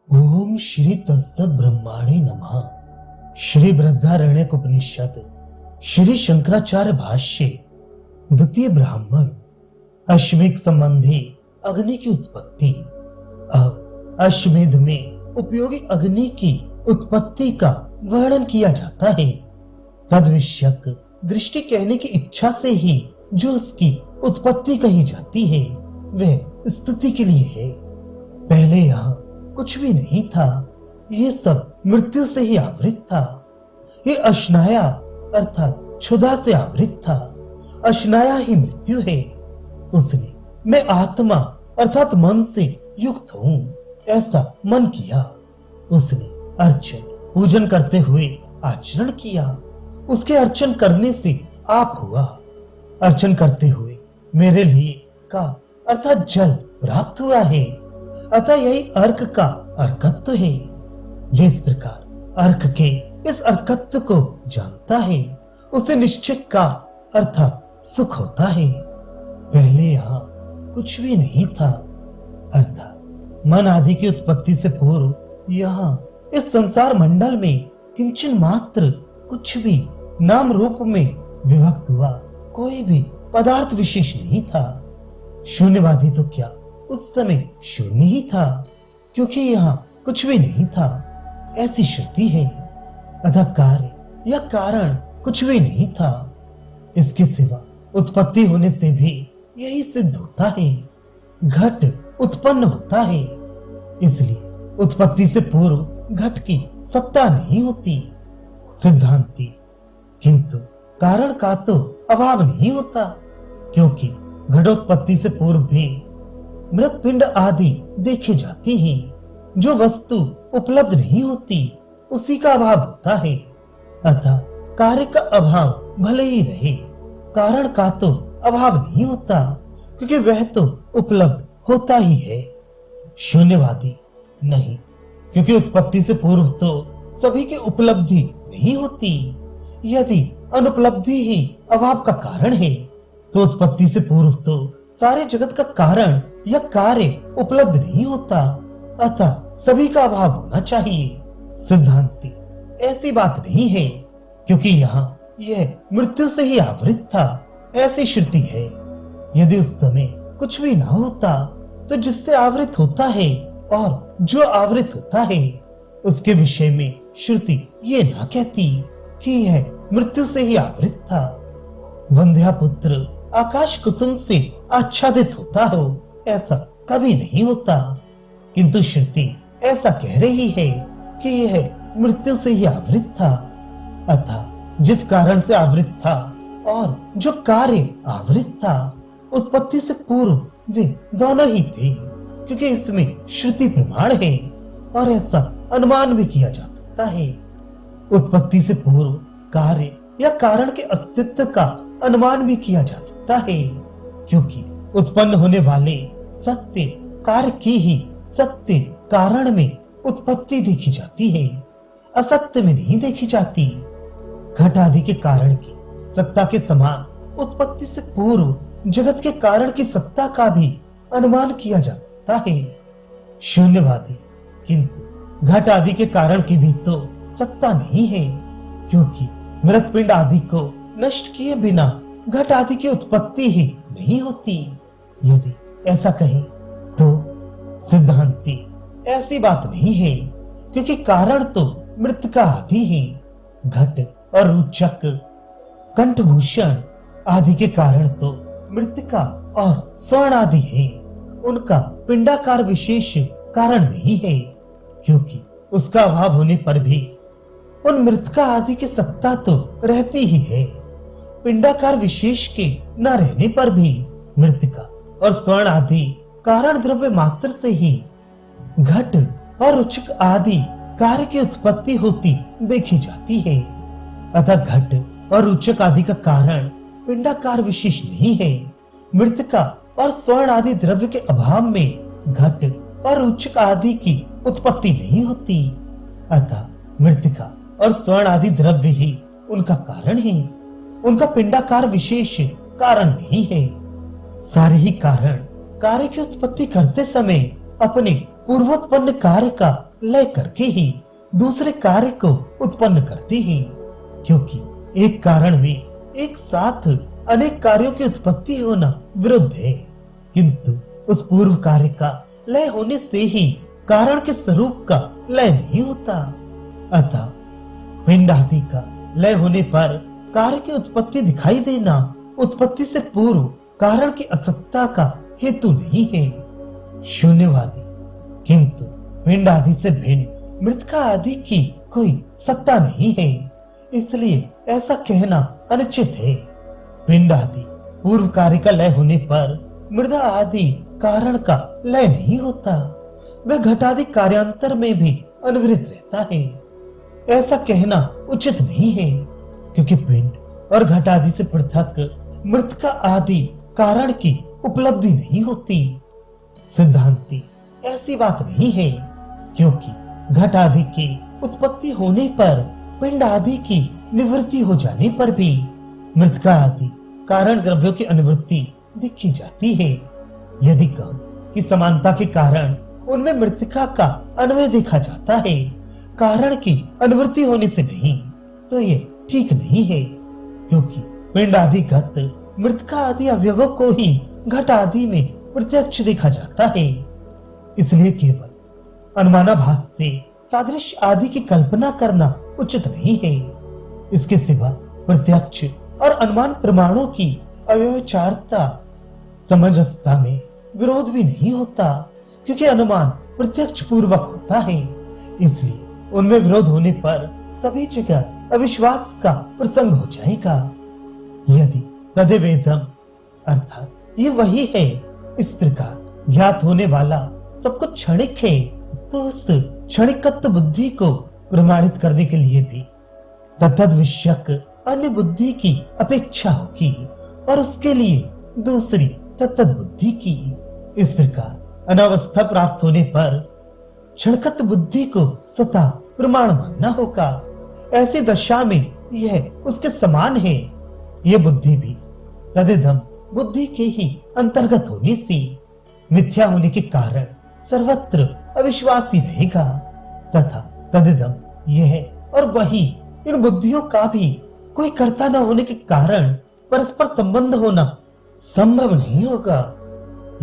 ओम श्री तत्सत ब्रह्माणे नमः। श्री बृहदारण्यक उपनिषद श्री शंकराचार्य भाष्य द्वितीय ब्राह्मण अश्वमेध संबंधी अग्नि की उत्पत्ति। अब अश्वमेध में उपयोगी अग्नि की उत्पत्ति का वर्णन किया जाता है। तद विषयक दृष्टि कहने की इच्छा से ही जो उसकी उत्पत्ति कही जाती है वह स्तुति के लिए है। पहले यहाँ कुछ भी नहीं था, ये सब मृत्यु से ही आवृत था। ये अश्नाया अर्थात क्षुधा से आवृत था। अश्नाया ही मृत्यु है। उसने मैं आत्मा अर्थात मन से युक्त हूं ऐसा मन किया। उसने अर्चन पूजन करते हुए आचरण किया। उसके अर्चन करने से आप हुआ। अर्चन करते हुए मेरे लिए का अर्थात जल प्राप्त हुआ है। अतः यही अर्क का अर्कत्व है। जो इस प्रकार अर्क के इस अर्कत्व को जानता है उसे निश्चय का अर्थात सुख होता है। पहले यहाँ कुछ भी नहीं था, अर्थात मन आदि की उत्पत्ति से पूर्व यहाँ इस संसार मंडल में किंचन मात्र कुछ भी नाम रूप में विभक्त हुआ कोई भी पदार्थ विशेष नहीं था। शून्यवादी तो क्या उस समय शून्य ही था, क्योंकि यहाँ कुछ भी नहीं था ऐसी श्रुति है। अतः कार्य या कारण कुछ भी नहीं था। इसके सिवा उत्पत्ति होने से भी यही सिद्ध होता है, घट उत्पन्न होता है। इसलिए उत्पत्ति से पूर्व घट की सत्ता नहीं होती सिद्धांति। किंतु कारण का तो अभाव नहीं होता, क्योंकि घटोत्पत्ति से पूर्व भी मृत पिंड आदि देखे जाते हैं। जो वस्तु उपलब्ध नहीं होती उसी का अभाव होता है। अतः कार्य का अभाव भले ही रहे, कारण का तो अभाव नहीं होता, क्योंकि वह तो उपलब्ध होता ही है। शून्यवादी नहीं, क्योंकि उत्पत्ति से पूर्व तो सभी की उपलब्धि नहीं होती। यदि अनुपलब्धि ही अभाव का कारण है तो उत्पत्ति से पूर्व तो सारे जगत का कारण या कार्य उपलब्ध नहीं होता। अतः सभी का अभाव होना चाहिए। सिद्धांति ऐसी बात नहीं है, क्योंकि यहाँ यह मृत्यु से ही आवृत था ऐसी श्रुति है। यदि उस समय कुछ भी ना होता तो जिससे आवृत होता है और जो आवृत होता है उसके विषय में श्रुति ये ना कहती कि यह मृत्यु से ही आवृत था। वंध्या पुत्र आकाश कुसुम से आच्छादित होता हो ऐसा कभी नहीं होता, किंतु श्रुति ऐसा कह रही है कि यह मृत्यु से ही आवृत था। अतः जिस कारण से आवृत था और जो कार्य आवृत था उत्पत्ति से पूर्व वे दोनों ही थे, क्योंकि इसमें श्रुति प्रमाण है और ऐसा अनुमान भी किया जा सकता है। उत्पत्ति से पूर्व कार्य या कारण के अस्तित्व का अनुमान भी किया जा सकता है, क्योंकि उत्पन्न होने वाले सत्य कार्य की ही सत्य कारण में उत्पत्ति देखी जाती है, असत्य में नहीं देखी जाती। घट आदि के कारण की सत्ता के समान उत्पत्ति से पूर्व जगत के कारण की सत्ता का भी अनुमान किया जा सकता है। शून्यवादी किंतु घट आदि के कारण की भी तो सत्ता नहीं है, क्योंकि मृत पिंड आदि को नष्ट किए बिना घट आदि की उत्पत्ति ही नहीं होती। यदि ऐसा कहें तो सिद्धांति ऐसी बात नहीं है, क्योंकि कारण तो मृतिका आदि है। घट और रुचक कंठभूषण आदि के कारण तो मृतिका और स्वर्ण आदि है। उनका पिंडाकार विशेष कारण नहीं है, क्योंकि उसका अभाव होने पर भी उन मृतिका आदि की सत्ता तो रहती ही है। पिंडाकार विशेष के न रहने पर भी मृतिका और स्वर्ण आदि कारण द्रव्य मात्र से ही घट और रुचक आदि कार्य की उत्पत्ति होती देखी जाती है। अतः घट और रुचक आदि का कारण पिंडाकार विशेष नहीं है। मृतिका और स्वर्ण आदि द्रव्य के अभाव में घट और रुचक आदि की उत्पत्ति नहीं होती। अतः मृतिका और स्वर्ण आदि द्रव्य ही उनका कारण है, उनका पिंडाकार विशेष कारण नहीं है। सारे ही कारण कार्य की उत्पत्ति करते समय अपने पूर्वोत्पन्न कार्य का लय करके ही दूसरे कार्य को उत्पन्न करती है, क्योंकि एक कारण में एक साथ अनेक कार्यों की उत्पत्ति होना विरुद्ध है, किंतु उस पूर्व कार्य का लय होने से ही कारण के स्वरूप का लय नहीं होता। अतः पिंड आदि का लय होने पर कार्य की उत्पत्ति दिखाई देना उत्पत्ति से पूर्व कारण की असत्ता का हेतु नहीं है। शून्यवादी किंतु पिंड आदि से भिन्न मृतिका आदि की कोई सत्ता नहीं है, इसलिए ऐसा कहना अनुचित है। पिंड आदि पूर्व कार्य का लय होने पर मृदा आदि कारण का लय नहीं होता, वह घटादि कार्यांतर में भी अनुवृत रहता है। ऐसा कहना उचित नहीं है, क्योंकि पिंड और घटादि से पृथक मृतिका आदि कारण की उपलब्धि नहीं होती। सिद्धांति ऐसी बात नहीं है, क्योंकि घट आदि की उत्पत्ति होने पर पिंड आदि की निवृत्ति हो जाने पर भी मृतिका आदि कारण द्रव्यों की अनुवृत्ति देखी जाती है। यदि कहो कि समानता के कारण उनमें मृतिका का अन्वय देखा जाता है, कारण की अनुवृत्ति होने से नहीं, तो ये ठीक नहीं है, क्योंकि पिंड आदि घट मृतिका आदि अवयवों को ही घट आदि में प्रत्यक्ष देखा जाता है। इसलिए केवल अनुमानाभास से सादृश्य आदि की कल्पना करना उचित नहीं है। इसके सिवा प्रत्यक्ष और अनुमान प्रमाणों की अव्यवचारता समंजसता में विरोध भी नहीं होता, क्योंकि अनुमान प्रत्यक्ष पूर्वक होता है, इसलिए उनमें विरोध होने पर सभी जगह अविश्वास का प्रसंग हो जाएगा। यदि तदेवेदम अर्थात ये वही है, इस प्रकार ज्ञात होने वाला सब कुछ क्षणिक है, तो उस क्षणिकत्व बुद्धि को प्रमाणित करने के लिए भी तत्तद विषयक अन्य बुद्धि की अपेक्षा होगी और उसके लिए दूसरी तत्तद बुद्धि की। इस प्रकार अनावस्था प्राप्त होने पर क्षणिकत्व बुद्धि को सता प्रमाण मानना होगा। ऐसी दशा में यह उसके समान है। यह बुद्धि भी तदिदम बुद्धि के ही अंतर्गत होने से मिथ्या होने के कारण सर्वत्र अविश्वासी रहेगा, तथा तदिदम यह और वही इन बुद्धियों का भी कोई कर्ता न होने के कारण परस्पर संबंध होना संभव नहीं होगा।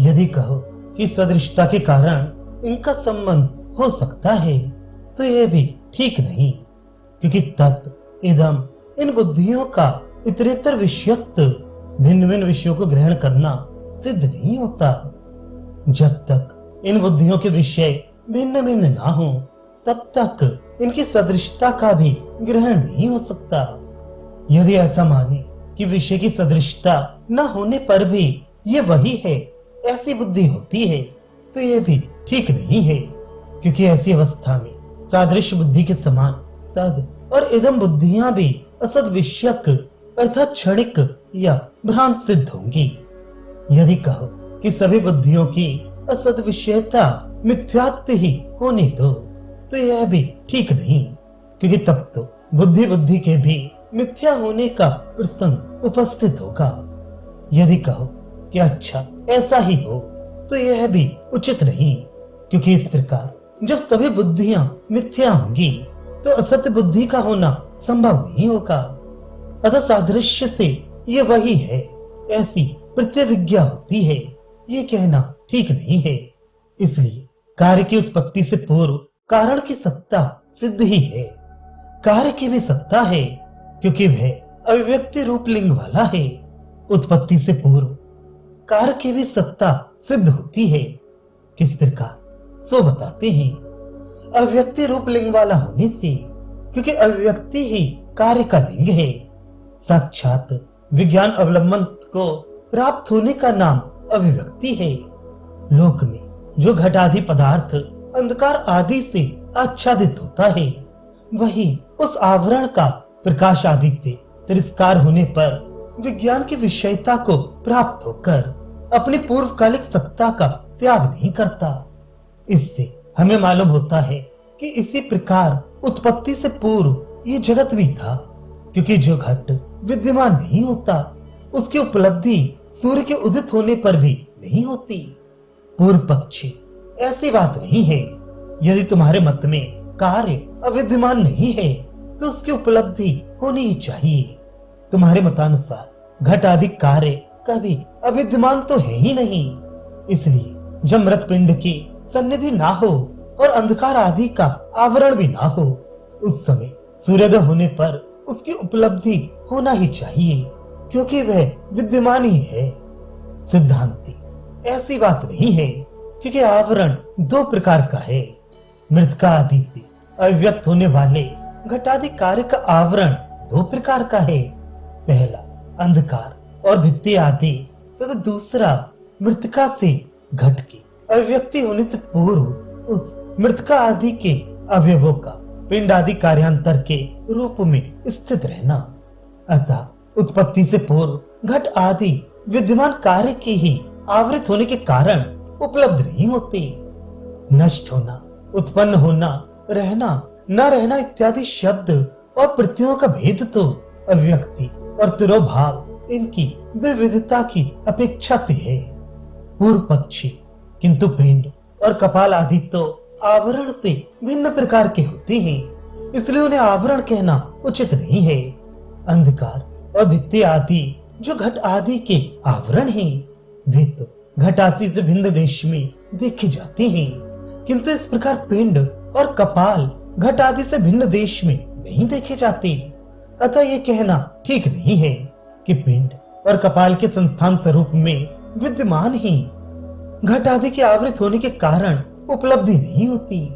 यदि कहो कि सदृशता के कारण इनका संबंध हो सकता है, तो यह भी ठीक नहीं, क्योंकि तत् इदम इन बुद्धियों का इतरेतर विषयत्व भिन्न भिन्न विषयों को ग्रहण करना सिद्ध नहीं होता। जब तक इन बुद्धियों के विषय भिन्न भिन्न ना हो, तब तक इनकी सदृशता का भी ग्रहण नहीं हो सकता। यदि ऐसा माने कि विषय की सदृशता न होने पर भी ये वही है, ऐसी बुद्धि होती है, तो यह भी ठीक नहीं है, क्योंकि ऐसी अवस्था में सादृश्य बुद्धि के समान तद और इदम बुद्धियां भी असद विषयक अर्थात क्षणिक या भ्रांत सिद्ध होंगी। यदि कहो कि सभी बुद्धियों की असद विषयता मिथ्यात्व ही होने दो, तो यह भी ठीक नहीं, क्योंकि तब तो बुद्धि बुद्धि के भी मिथ्या होने का प्रसंग उपस्थित होगा। यदि कहो कि अच्छा ऐसा ही हो, तो यह भी उचित नहीं, क्योंकि इस प्रकार जब सभी बुद्धियां मिथ्या होंगी, तो असत्य बुद्धि का होना संभव नहीं होगा। अतः सादृश्य से ये वही है, ऐसी प्रत्यभिज्ञा होती है, ये कहना ठीक नहीं है। इसलिए कार्य की उत्पत्ति से पूर्व कारण की सत्ता सिद्ध ही है। कार्य की भी सत्ता है, क्योंकि वह अभिव्यक्ति रूप लिंग वाला है। उत्पत्ति से पूर्व कार्य की भी सत्ता सिद्ध होती है। किस प्रकार, सो बताते हैं। अभिव्यक्ति रूप लिंग वाला होने से, क्योंकि अभिव्यक्ति ही कार्य का लिंग है, साक्षात विज्ञान अवलंबन को प्राप्त होने का नाम अभिव्यक्ति है। लोक में जो घटादि पदार्थ अंधकार आदि से आच्छादित होता है, वही उस आवरण का प्रकाश आदि से तिरस्कार होने पर विज्ञान की विषयता को प्राप्त होकर अपनी पूर्वकालिक सत्ता का त्याग नहीं करता। इससे हमें मालूम होता है कि इसी प्रकार उत्पत्ति से पूर्व ये जगत भी था, क्योंकि जो घट विद्यमान नहीं होता, उसकी उपलब्धि सूर्य के उदित होने पर भी नहीं होती। पूर्व पक्षी ऐसी बात नहीं है। यदि तुम्हारे मत में कार्य अविद्यमान नहीं है तो उसकी उपलब्धि होनी ही चाहिए। तुम्हारे मतानुसार घट आदि कार्य कभी अविद्यमान तो है ही नहीं। इसलिए जब मृत पिंड की सन्निधि ना हो और अंधकार आदि का आवरण भी ना हो, उस समय सूर्योदय होने पर उसकी उपलब्धि होना ही चाहिए, क्योंकि वह विद्यमान ही है। सिद्धांति, ऐसी बात नहीं है, क्योंकि आवरण दो प्रकार का है। मृतका आदि से अव्यक्त होने वाले घटादि कार्य का आवरण दो प्रकार का है। पहला अंधकार और भित्ति आदि, तथा दूसरा मृतका से घट के अव्यक्ति होने से पूर्व उस मृतका आदि के अवयवों का पिंड आदि कार्यांतर के रूप में स्थित रहना। अतः उत्पत्ति से पूर्व घट आदि विद्यमान कार्य के ही आवृत होने के कारण उपलब्ध नहीं होते। नष्ट होना, उत्पन्न होना, रहना, न रहना इत्यादि शब्द और प्रत्ययों का भेद तो अव्यक्ति और तिरोभाव इनकी विविधता की अपेक्षा से है। पूर्व पक्षी, किंतु पिंड और कपाल आदि तो आवरण से भिन्न प्रकार के होते हैं, इसलिए उन्हें आवरण कहना उचित नहीं है। अंधकार और भित्ति आदि जो घट आदि के आवरण हैं, वे तो घट आदि से भिन्न देश में देखे जाते हैं, किंतु इस प्रकार पिंड और कपाल घट आदि से भिन्न देश में नहीं देखे जाते। अतः ये कहना ठीक नहीं है कि पिंड और कपाल के संस्थान स्वरूप में विद्यमान ही घट आदि के आवृत होने के कारण उपलब्धि नहीं होती,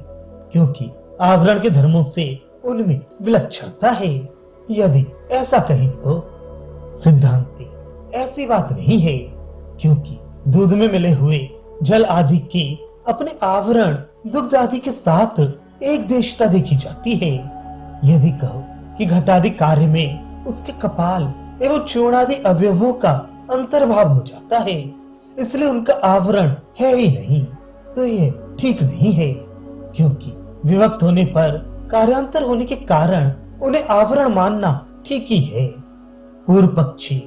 क्योंकि आवरण के धर्मों से उनमें विलक्षणता है। यदि ऐसा कहें तो सिद्धांति, ऐसी बात नहीं है, क्योंकि दूध में मिले हुए जल आदि के अपने आवरण दुग्ध आदि के साथ एक देशता देखी जाती है। यदि कहो कि घटादि कार्य में उसके कपाल एवं चूर्णादि अवयवों का अंतर्भाव हो जाता है, इसलिए उनका आवरण है ही नहीं, तो यह ठीक नहीं है, क्योंकि विभक्त होने पर कार्यांतर होने के कारण उन्हें आवरण मानना ठीक ही है। पूर्व पक्षी,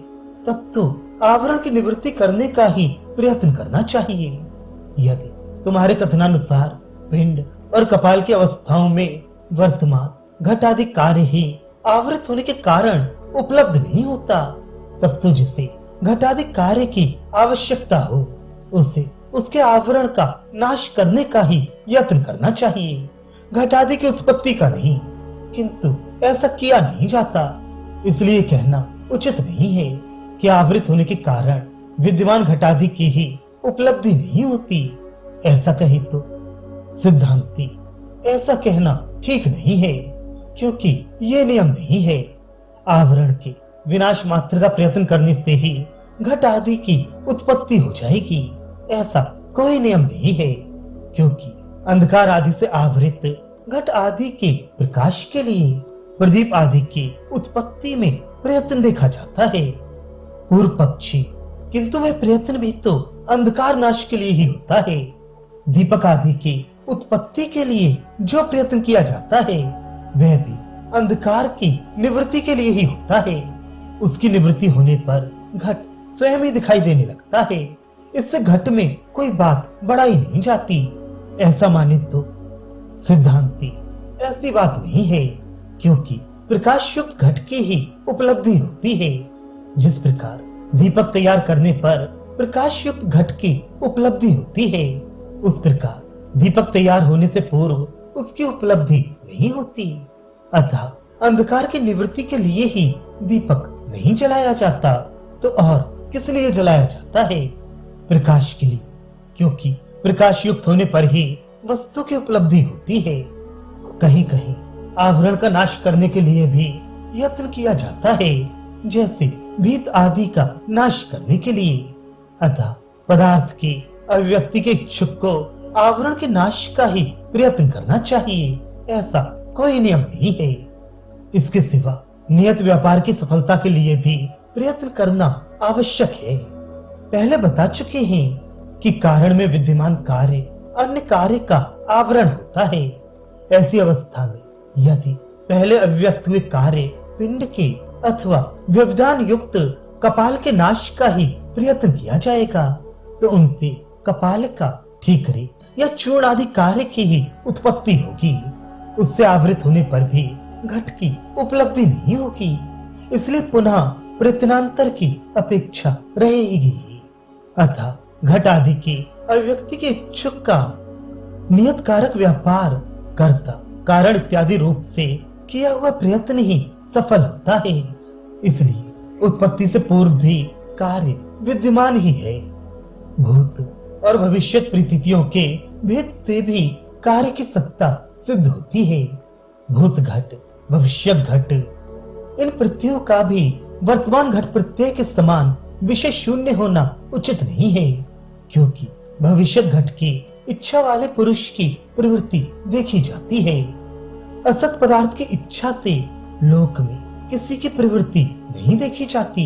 तब तो आवरण की निवृत्ति करने का ही प्रयत्न करना चाहिए। यदि तुम्हारे कथनानुसार पिंड और कपाल की अवस्थाओं में वर्तमान घट आदि कार्य ही आवृत होने के कारण उपलब्ध नहीं होता, तब तो जिसे घट आदि कार्य की आवश्यकता हो उसे उसके आवरण का नाश करने का ही यत्न करना चाहिए, घट आदि की उत्पत्ति का नहीं। किंतु ऐसा किया नहीं जाता, इसलिए कहना उचित नहीं है कि आवृत होने के कारण विद्यमान घट आदि की ही उपलब्धि नहीं होती। ऐसा कहे तो सिद्धांति, ऐसा कहना ठीक नहीं है, क्योंकि ये नियम नहीं है। आवरण के विनाश मात्र का प्रयत्न करने से ही घट आदि की उत्पत्ति हो जाएगी, ऐसा कोई नियम नहीं है, क्योंकि अंधकार आदि से आवृत घट आदि के प्रकाश के लिए प्रदीप आदि की उत्पत्ति में प्रयत्न देखा जाता है। पूर्व पक्षी, किंतु वह प्रयत्न भी तो अंधकार नाश के लिए ही होता है। दीपक आदि की उत्पत्ति के लिए जो प्रयत्न किया जाता है वह भी अंधकार की निवृत्ति के लिए ही होता है। उसकी निवृत्ति होने पर घट स्वयं ही दिखाई देने लगता है, इससे घट में कोई बात बढ़ाई नहीं जाती। ऐसा माने तो सिद्धांति, ऐसी बात नहीं है, क्योंकि प्रकाश युक्त घट की ही उपलब्धि होती है। जिस प्रकार दीपक तैयार करने पर प्रकाश युक्त घट की उपलब्धि होती है, उस प्रकार दीपक तैयार होने से पूर्व उसकी उपलब्धि नहीं होती। अतः अंधकार की निवृत्ति के लिए ही दीपक नहीं जलाया जाता, तो और किस लिए जलाया जाता है? प्रकाश के लिए, क्योंकि प्रकाश युक्त होने पर ही वस्तु की उपलब्धि होती है। कहीं कहीं आवरण का नाश करने के लिए भी यत्न किया जाता है, जैसे भीत आदि का नाश करने के लिए। अतः पदार्थ की अभिव्यक्ति के इच्छुक को आवरण के नाश का ही प्रयत्न करना चाहिए, ऐसा कोई नियम नहीं है। इसके सिवा नियत व्यापार की सफलता के लिए भी प्रयत्न करना आवश्यक है। पहले बता चुके हैं कि कारण में विद्यमान कार्य अन्य कार्य का आवरण होता है। ऐसी अवस्था में यदि पहले अभिव्यक्त हुए कार्य पिंड के अथवा व्यवधान युक्त कपाल के नाश का ही प्रयत्न किया जाएगा, तो उनसे कपाल का ठीकरे या चूर्ण आदि कार्य की ही उत्पत्ति होगी। उससे आवृत होने पर भी घट की उपलब्धि नहीं होगी, इसलिए पुनः प्रत्यनांतर की अपेक्षा रहेगी। अतः घट आदि की अभिव्यक्ति के इच्छुक का नियत कारक व्यापार कर्ता कारण इत्यादि रूप से किया हुआ प्रयत्न ही सफल होता है। इसलिए उत्पत्ति से पूर्व भी कार्य विद्यमान ही है। भूत और भविष्य परिस्थितियों के भेद से भी कार्य की सत्ता सिद्ध होती है। भूत घट, भविष्य घट, इन प्रत्ययों का भी वर्तमान घट प्रत्यय के समान विषय शून्य होना उचित नहीं है, क्योंकि भविष्य घट की इच्छा वाले पुरुष की प्रवृत्ति देखी जाती है। असत पदार्थ की इच्छा से लोक में किसी की प्रवृत्ति नहीं देखी जाती।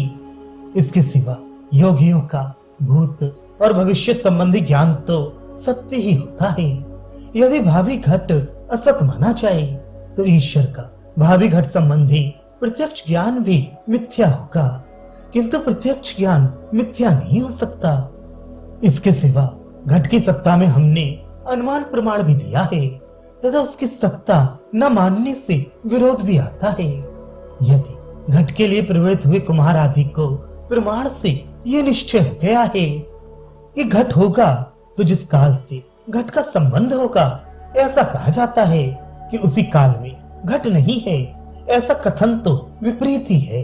इसके सिवा योगियों का भूत और भविष्य संबंधी ज्ञान तो सत्य ही होता है। यदि भावी घट असत माना जाए तो ईश्वर का भावी घट संबंधी प्रत्यक्ष ज्ञान भी मिथ्या होगा, किंतु प्रत्यक्ष ज्ञान मिथ्या नहीं हो सकता। इसके सिवा घट की सत्ता में हमने अनुमान प्रमाण भी दिया है तथा उसकी सत्ता न मानने से विरोध भी आता है। यदि घट के लिए प्रवृत्त हुए कुम्हार आदि को प्रमाण से ये निश्चय हो गया है कि घट होगा तो जिस काल से घट का संबंध होगा ऐसा कहा जाता है कि उसी काल में घट नहीं है, ऐसा कथन तो विपरीत ही है।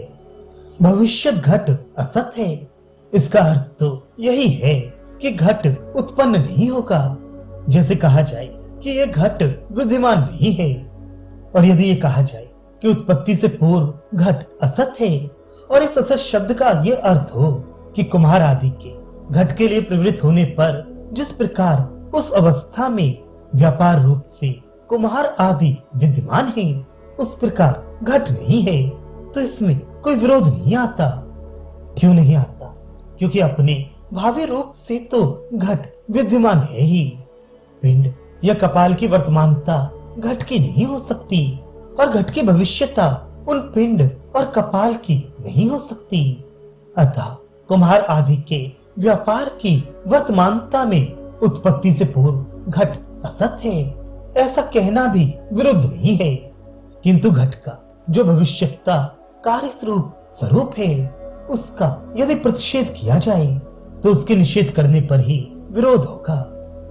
भविष्य घट असत है, इसका अर्थ तो यही है कि घट उत्पन्न नहीं होगा। जैसे कहा जाए कि यह घट विद्यमान नहीं है, और यदि ये कहा जाए कि उत्पत्ति से पूर्व घट असत है और इस असत शब्द का यह अर्थ हो कि कुम्हार आदि के घट के लिए प्रवृत्त होने पर जिस प्रकार उस अवस्था में व्यापार रूप से कुम्हार आदि विद्यमान है उस प्रकार घट नहीं है, तो इसमें कोई विरोध नहीं आता। क्यों नहीं आता? क्योंकि अपने भावी रूप से तो घट विद्यमान है ही। पिंड या कपाल की वर्तमानता घट की नहीं हो सकती और घट की भविष्यता उन पिंड और कपाल की नहीं हो सकती। अतः कुम्हार आदि के व्यापार की वर्तमानता में उत्पत्ति से पूर्व घट असत है, ऐसा कहना भी विरुद्ध नहीं है। किंतु घट का जो भविष्यता कार्य स्वरूप है उसका यदि प्रतिषेध किया जाए तो उसके निषेध करने पर ही विरोध होगा।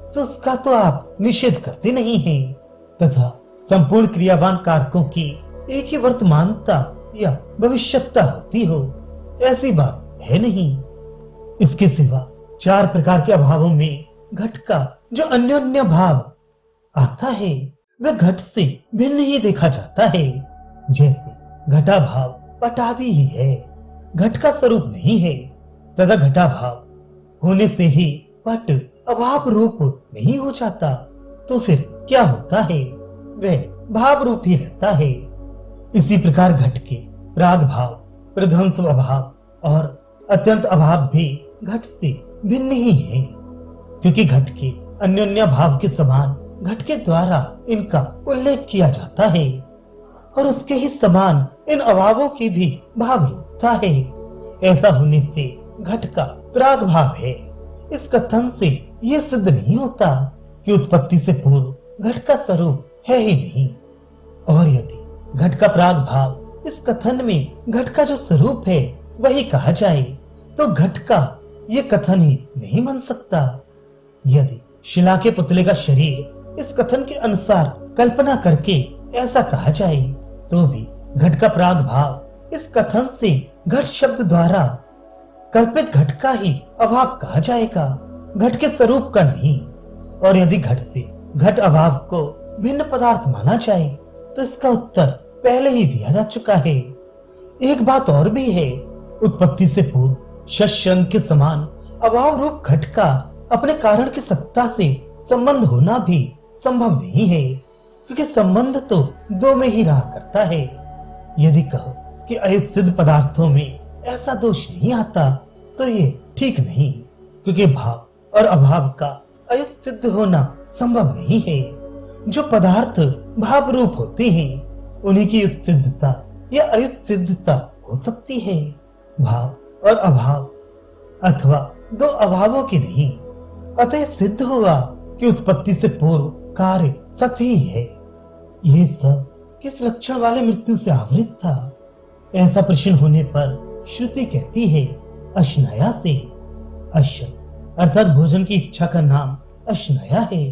तो उसका तो आप निषेध करते नहीं हैं तथा संपूर्ण क्रियावान कारकों की एक ही वर्तमानता या भविष्यता होती हो, ऐसी बात है नहीं। इसके सिवा चार प्रकार के अभावों में घट का जो अन्योन्य भाव आता है वह घट से भिन्न ही देखा जाता है। जैसे घटाभाव पटादि ही है, घट का स्वरूप नहीं है, तथा घटाभाव होने से ही पट अभाव रूप नहीं हो जाता, तो फिर क्या होता है? वह भाव रूप ही रहता है। इसी प्रकार घट के प्राग भाव, प्रध्वंस अभाव और अत्यंत अभाव भी घट से भिन्न ही है, क्योंकि घट के अन्योन्य भाव के समान घट के द्वारा इनका उल्लेख किया जाता है और उसके ही समान इन अभावों की भी भाव रूपता है। ऐसा होने से घट का प्राग भाव है। इस कथन से यह सिद्ध नहीं होता कि उत्पत्ति से पूर्व घट का स्वरूप है ही नहीं, और यदि घट का प्राग भाव इस कथन में घट का जो स्वरूप है वही कहा जाए तो घट का ये कथन ही नहीं बन सकता। यदि शिला के पुतले का शरीर इस कथन के अनुसार कल्पना करके ऐसा कहा जाए तो भी घट का प्राग भाव इस कथन से घट शब्द द्वारा कल्पित घट का ही अभाव कहा जाएगा, घट के स्वरूप का नहीं। और यदि घट से घट अभाव को भिन्न पदार्थ माना जाए तो इसका उत्तर पहले ही दिया जा चुका है। एक बात और भी है, उत्पत्ति से पूर्व शशंक के समान अभाव रूप घट का अपने कारण की सत्ता से संबंध होना भी संभव नहीं है, क्योंकि संबंध तो दो में ही रहा करता है। यदि कहो कि अयुत सिद्ध पदार्थों में ऐसा दोष नहीं आता तो ये ठीक नहीं, क्योंकि भाव और अभाव का अयुत सिद्ध होना संभव नहीं है। जो पदार्थ भाव रूप होते हैं उन्हीं की युत सिद्धता या अयुत सिद्धता हो सकती है, भाव और अभाव अथवा दो अभावों की नहीं। अतः सिद्ध हुआ कि उत्पत्ति से पूर्व कार्य सत ही है। ये सब किस लक्षण वाले मृत्यु से आवृत था? ऐसा प्रश्न होने पर श्रुति कहती है अशनया से। अशन अर्थात भोजन की इच्छा का नाम अशनया है,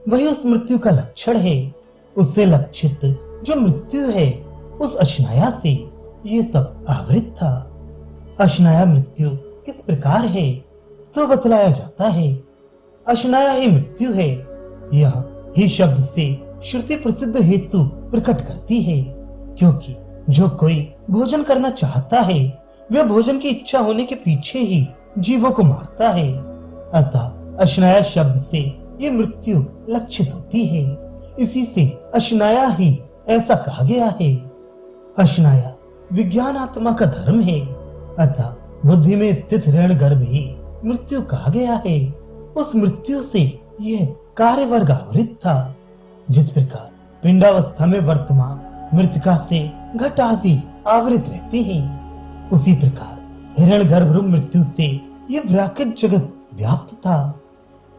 वही उस मृत्यु का लक्षण है। उससे लक्षित जो मृत्यु है उस अशनया से ये सब आवृत था। अशनया मृत्यु किस प्रकार है सो बतलाया जाता है। अशनया ही मृत्यु है, यह ही शब्द से श्रुति प्रसिद्ध हेतु प्रकट करती है, क्योंकि जो कोई भोजन करना चाहता है वह भोजन की इच्छा होने के पीछे ही जीवों को मारता है। अतः अशनया शब्द से ये मृत्यु लक्षित होती है, इसी से अशनया ही ऐसा कहा गया है। अशनया विज्ञान आत्मा का धर्म है, अतः बुद्धि में स्थित ऋणगर्भ ही मृत्यु कहा गया है। उस मृत्यु से यह कार्य वर्ग आवृत था। जिस प्रकार पिंडावस्था में वर्तमान मृतिका से घट आदि आवृत रहते हैं, उसी प्रकार हिरण्यगर्भ रूप मृत्यु से यह व्याकृत जगत व्याप्त था।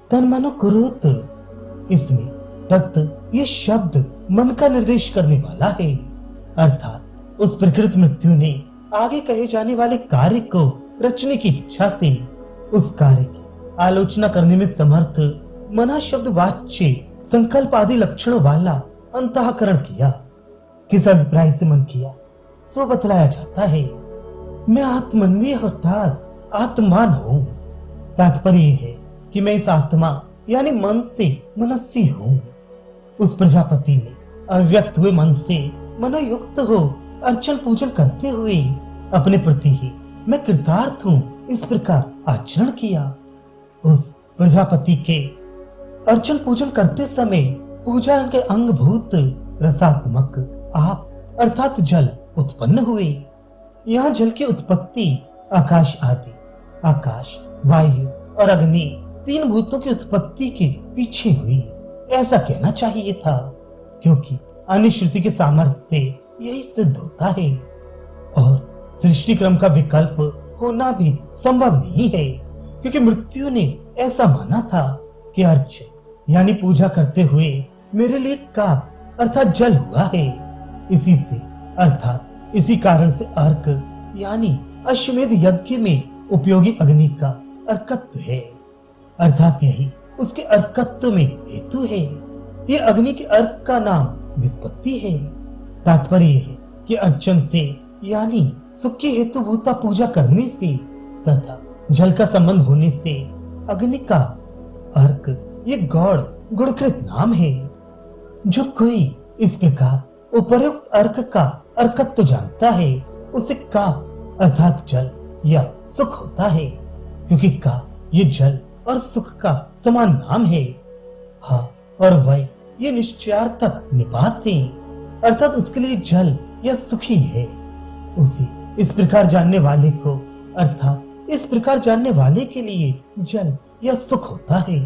तन मनो कुरुत, इसमें तत् ये शब्द मन का निर्देश करने वाला है, अर्थात उस प्रकृत मृत्यु ने आगे कहे जाने वाले कार्य को रचने की इच्छा से उस कार्य की आलोचना करने में समर्थ मना शब्द वाच्य संकल्प आदि लक्षणों वाला अंतःकरण किया। किस अभिप्राय से मन किया सो बतलाया जाता है। मैं आत्मन्वी अर्थात आत्मान हूँ। तात्पर्य है कि मैं इस आत्मा यानी मन से मनस्य हूँ। उस प्रजापति ने अव्यक्त हुए मन से मनोयुक्त हो अर्चन पूजन करते हुए अपने प्रति ही मैं कृतार्थ हूँ इस प्रकार आचरण किया। उस प्रजापति के अर्चन पूजन करते समय पूजा के अंगभूत रसात्मक आप अर्थात जल उत्पन्न हुए। यहाँ जल की उत्पत्ति आकाश आदि, आकाश, वायु और अग्नि तीन भूतों की उत्पत्ति के पीछे हुई, ऐसा कहना चाहिए था, क्योंकि अन्य श्रुति के सामर्थ्य से यही सिद्ध होता है। और सृष्टि क्रम का विकल्प होना भी संभव नहीं है, क्योंकि मृत्यु ने ऐसा माना था कि अर्च यानी पूजा करते हुए मेरे लिए का अर्थात जल हुआ है। इसी से अर्थात इसी कारण से अर्क यानी अश्वमेध यज्ञ में उपयोगी अग्नि का अर्कत्व है, अर्थात यही उसके अर्कत्व में हेतु है। ये अग्नि के अर्क का नाम व्युत्पत्ति है। तात्पर्य है कि अर्चन से यानी सुख की हेतु भूता पूजा करने से तथा जल का संबंध होने से अग्नि का अर्क ये गौड़ गुणकृत नाम है। जो कोई इस प्रकार उपयुक्त अर्क का अर्कत्व जानता है उसे का अर्थात जल या सुख होता है, क्योंकि का ये जल और सुख का समान नाम है। हा और वह ये निश्चयार्थक निपात है, अर्थात उसके लिए जल या सुख ही है। उसी इस प्रकार जानने वाले को अर्थात इस प्रकार जानने वाले के लिए जल या सुख होता है।